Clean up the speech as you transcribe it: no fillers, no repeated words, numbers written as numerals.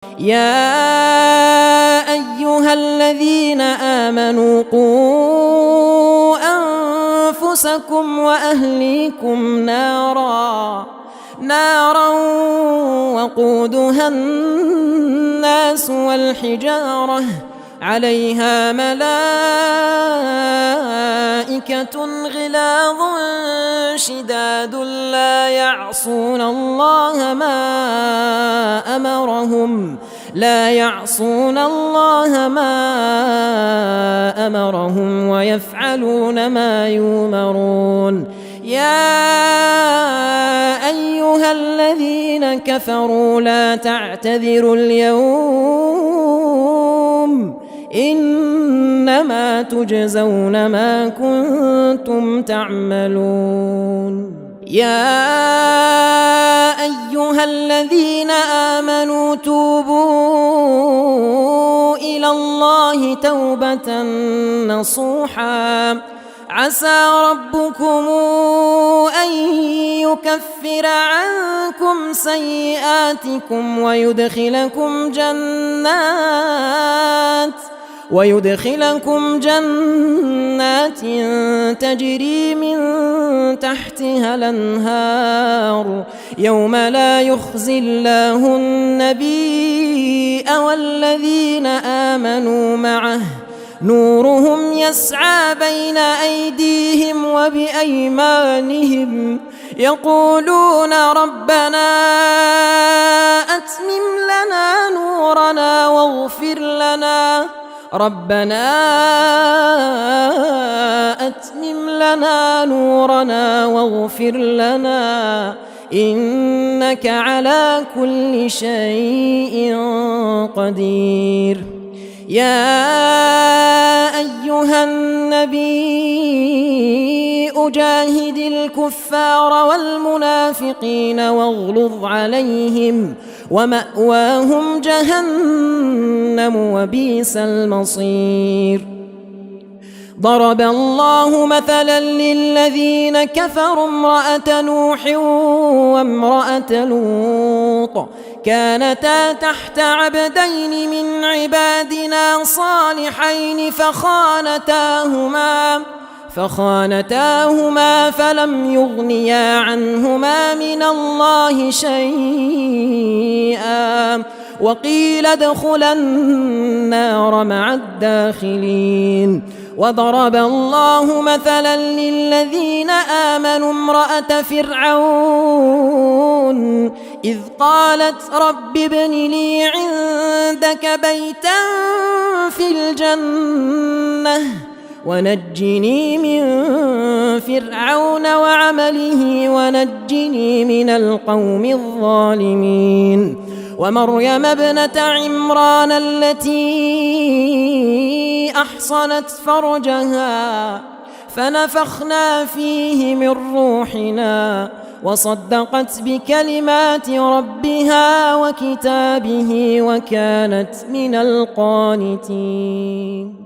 يا أيها الذين آمنوا قوا أنفسكم وأهليكم نارا وقودها الناس والحجارة عليها ملائكة غلاظ شداد لا يعصون الله ما أمرهم ويفعلون ما يؤمرون. يا أيها الذين كفروا لا تعتذروا اليوم إنما تجزون ما كنتم تعملون. يا أيها الذين آمنوا توبوا إلى الله توبة نصوحا عسى ربكم أن يكفر عنكم سيئاتكم ويدخلكم جنات تجري من تحتها الأنهار يوم لا يخزي الله النبي والذين آمنوا معه نورهم يسعى بين أيديهم وبأيمانهم يقولون ربنا أتمم لنا نورنا واغفر لنا إنك على كل شيء قدير. يا أيها النبي أجاهد الكفار والمنافقين واغلظ عليهم ومأواهم جهنم وبئس المصير. ضرب الله مثلا للذين كفروا امرأة نوح وامرأة لوط كانتا تحت عبدين من عبادنا صالحين فخانتاهما فلم يغنيا عنهما من الله شيئا وقيل ادخلا النار مع الداخلين. وضرب الله مثلا للذين آمنوا امرأة فرعون إذ قالت رب ابن لي عندك بيتا في الجنة ونجني من فرعون وعمله ونجني من القوم الظالمين. ومريم ابنة عمران التي أحصنت فرجها فنفخنا فيه من روحنا وصدقت بكلمات ربها وكتابه وكانت من القانتين.